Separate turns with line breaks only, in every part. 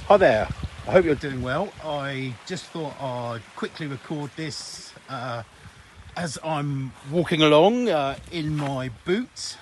Hi there, I hope you're doing well. I just thought I'd quickly record this as I'm walking along in my boots.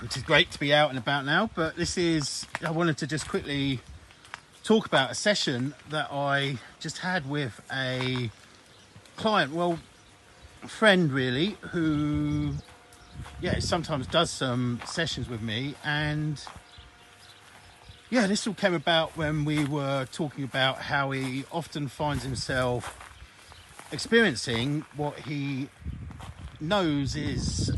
Which is great to be out and about now, but I wanted to just quickly talk about a session that I just had with a client, a friend really, who sometimes does some sessions with me. And this all came about when we were talking about how he often finds himself experiencing what he knows is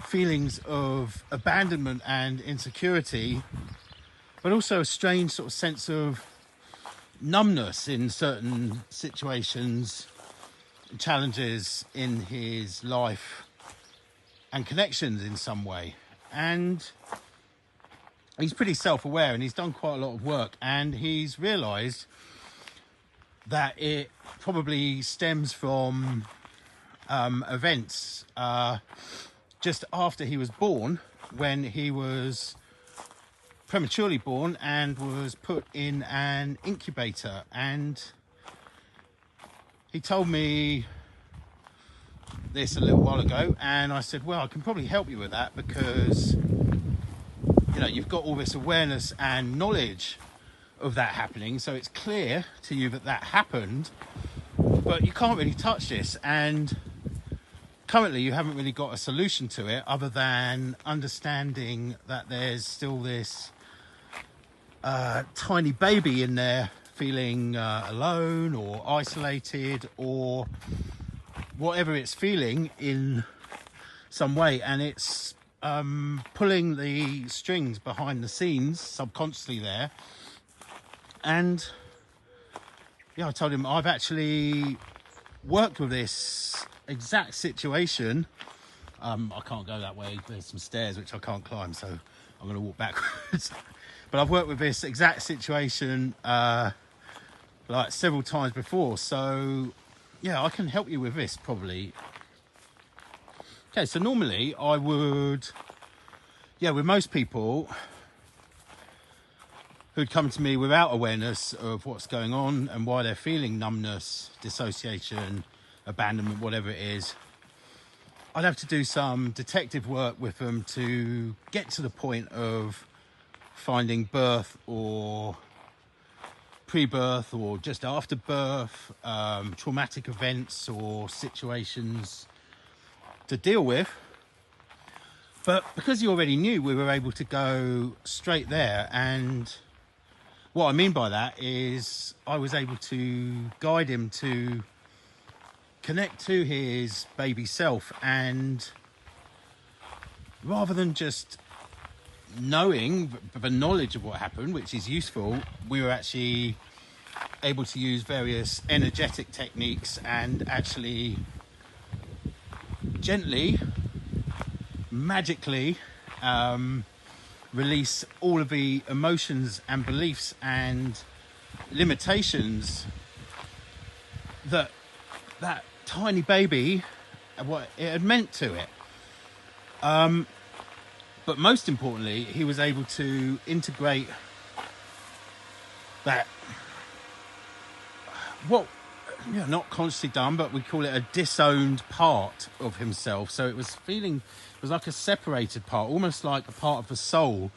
feelings of abandonment and insecurity, but also a strange sort of sense of numbness in certain situations, challenges in his life, and connections in some way. And he's pretty self-aware, and he's done quite a lot of work, and he's realised that it probably stems from events just after he was born, when he was prematurely born and was put in an incubator. And he told me this a little while ago, and I said, well, I can probably help you with that, because you've got all this awareness and knowledge of that happening, so it's clear to you that that happened, but you can't really touch this, and currently you haven't really got a solution to it other than understanding that there's still this tiny baby in there feeling alone or isolated or whatever it's feeling in some way, and it's pulling the strings behind the scenes subconsciously there. And I told him I've actually worked with this exact situation. I can't go that way, there's some stairs which I can't climb, so I'm going to walk backwards. But I've worked with this exact situation like several times before, so I can help you with this probably. Okay, so normally I would, with most people who'd come to me without awareness of what's going on and why they're feeling numbness, dissociation, abandonment, whatever it is, I'd have to do some detective work with them to get to the point of finding birth or pre-birth or just after birth, traumatic events or situations to deal with. But because you already knew, we were able to go straight there. And what I mean by that is I was able to guide him to connect to his baby self, and rather than just knowing the knowledge of what happened, which is useful, we were actually able to use various energetic techniques and actually gently, magically release all of the emotions and beliefs and limitations that tiny baby, what it had meant to it. But most importantly, he was able to integrate that, not consciously done, but we call it a disowned part of himself. So it was like a separated part, almost like a part of the soul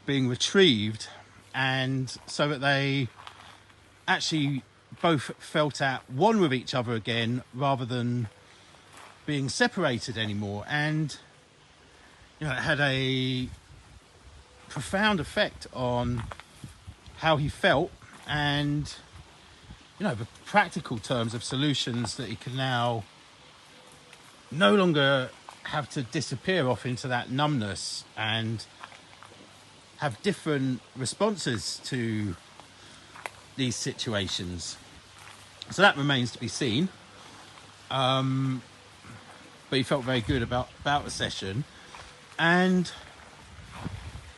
being retrieved, and so that they actually both felt at one with each other again, rather than being separated anymore. And it had a profound effect on how he felt, and the practical terms of solutions that he can now no longer have to disappear off into that numbness and have different responses to these situations. So that remains to be seen. But he felt very good about the session. But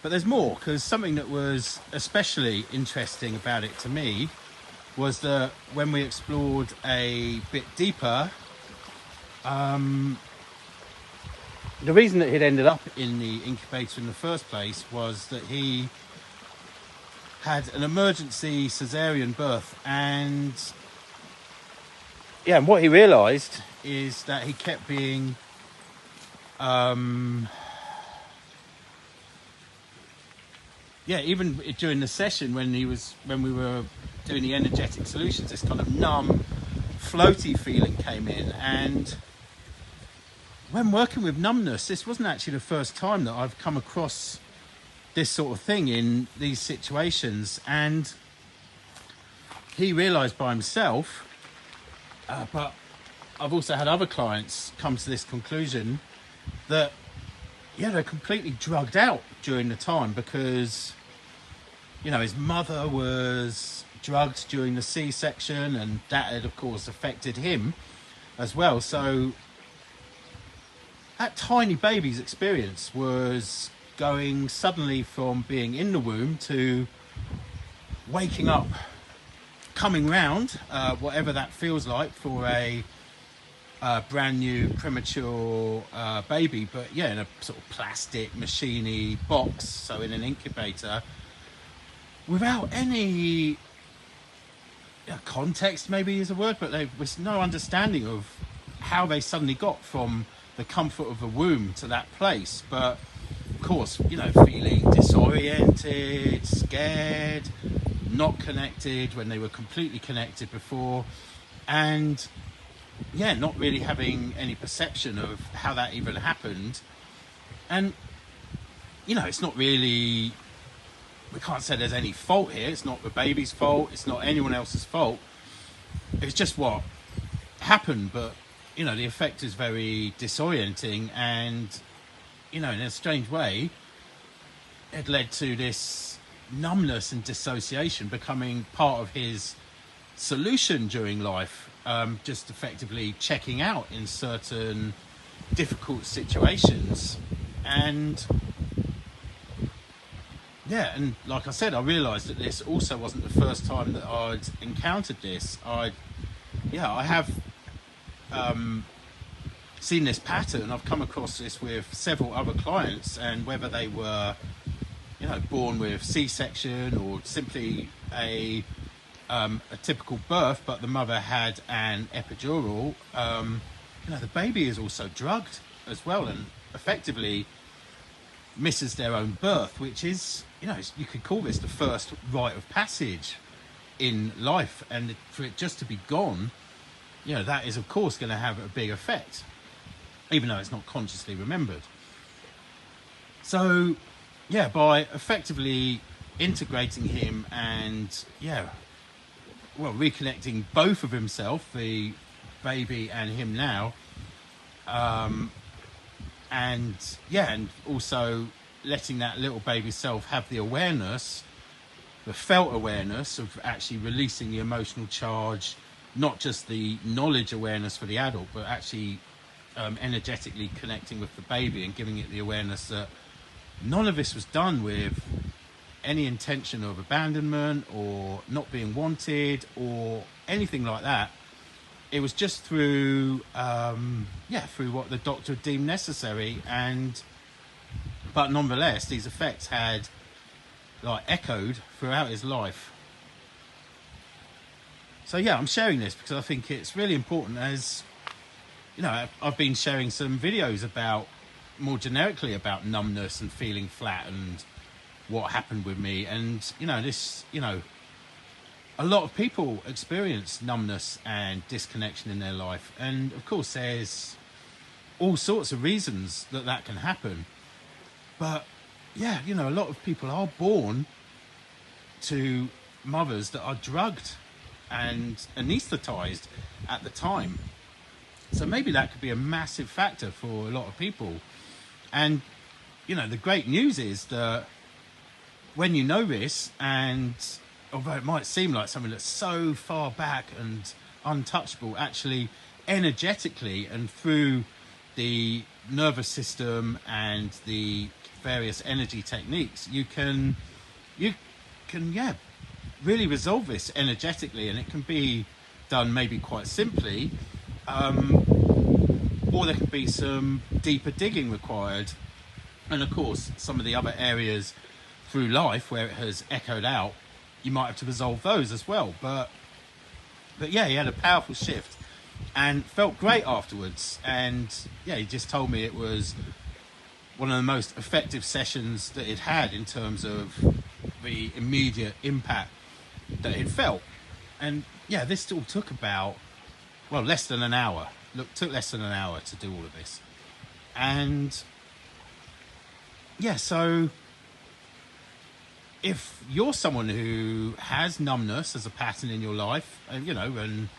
there's more, because something that was especially interesting about it to me was that when we explored a bit deeper, the reason that he'd ended up in the incubator in the first place was that he had an emergency cesarean birth, and yeah, and what he realised is that he kept being even during the session when we were doing the energetic solutions, this kind of numb, floaty feeling came in. And when working with numbness, this wasn't actually the first time that I've come across this sort of thing in these situations. And he realised by himself, but I've also had other clients come to this conclusion that, yeah, they're completely drugged out during the time because, you know, his mother was drugged during the C-section, and that had, of course, affected him as well. So that tiny baby's experience was going suddenly from being in the womb to waking up, coming round, whatever that feels like for a brand new premature baby, but yeah, in a sort of plastic machiny box, so in an incubator, without any context, maybe is a word, but there was no understanding of how they suddenly got from the comfort of a womb to that place. But of course, you know, feeling disoriented, scared, not connected when they were completely connected before, and yeah, not really having any perception of how that even happened. And you know, it's not really, we can't say there's any fault here. It's not the baby's fault, it's not anyone else's fault, it's just what happened. But you know, the effect is very disorienting, and you know, in a strange way, it led to this numbness and dissociation becoming part of his solution during life, just effectively checking out in certain difficult situations. And yeah, and like I said, I realised that this also wasn't the first time that I'd encountered this. I have seen this pattern. I've come across this with several other clients, and whether they were, you know, born with C-section or simply a typical birth, but the mother had an epidural, you know, the baby is also drugged as well, and effectively misses their own birth, which is, you know, you could call this the first rite of passage in life, and for it just to be gone, you know, that is of course going to have a big effect, even though it's not consciously remembered. So yeah, by effectively integrating him and reconnecting both of himself, the baby and him now, and also letting that little baby self have the awareness, the felt awareness of actually releasing the emotional charge, not just the knowledge awareness for the adult, but actually energetically connecting with the baby and giving it the awareness that none of this was done with any intention of abandonment or not being wanted or anything like that. It was just through through what the doctor deemed necessary, but nonetheless these effects had like echoed throughout his life. So yeah, I'm sharing this because I think it's really important. As you know, I've been sharing some videos about, more generically, about numbness and feeling flat and what happened with me. And you know, this, you know, a lot of people experience numbness and disconnection in their life, and of course there's all sorts of reasons that that can happen. But yeah, you know, a lot of people are born to mothers that are drugged and anaesthetized at the time, so maybe that could be a massive factor for a lot of people. And you know, the great news is that when you know this, and although it might seem like something that's so far back and untouchable, actually energetically and through the nervous system and the various energy techniques, you can really resolve this energetically. And it can be done maybe quite simply, or there could be some deeper digging required. And of course, some of the other areas through life where it has echoed out, you might have to resolve those as well. But yeah, he had a powerful shift and felt great afterwards. And yeah, he just told me it was one of the most effective sessions that he'd had in terms of the immediate impact that he'd felt. And yeah, this all took about, well, less than an hour. Look, took less than an hour to do all of this. And yeah, so if you're someone who has numbness as a pattern in your life, and you know, and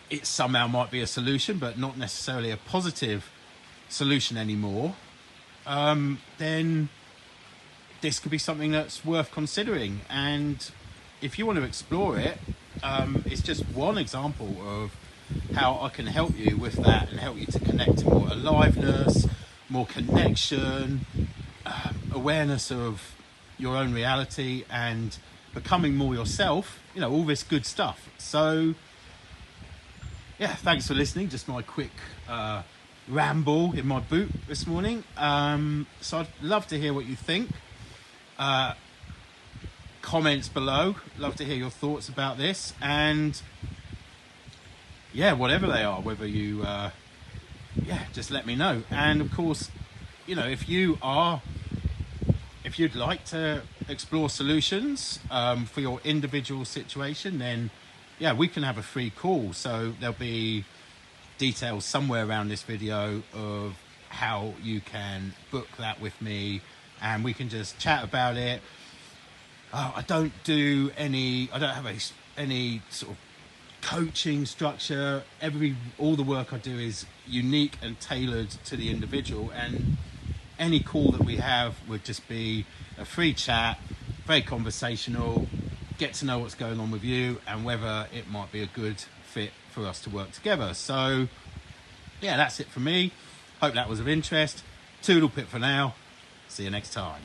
it somehow might be a solution, but not necessarily a positive solution anymore, then this could be something that's worth considering. And if you want to explore it, it's just one example of how I can help you with that and help you to connect to more aliveness, more connection, awareness of your own reality, and becoming more yourself, you know, all this good stuff. So yeah, thanks for listening. Just my quick ramble in my boot this morning. So I'd love to hear what you think. Comments below. Love to hear your thoughts about this. And yeah, whatever they are, whether you just let me know. And of course, you know, if you'd like to explore solutions for your individual situation, then yeah, we can have a free call. So there'll be details somewhere around this video of how you can book that with me, and we can just chat about it. I don't have any sort of coaching structure. All the work I do is unique and tailored to the individual, and any call that we have would just be a free chat, very conversational, get to know what's going on with you and whether it might be a good fit for us to work together. So yeah, that's it for me. Hope that was of interest. Toodle pip for now. See you next time.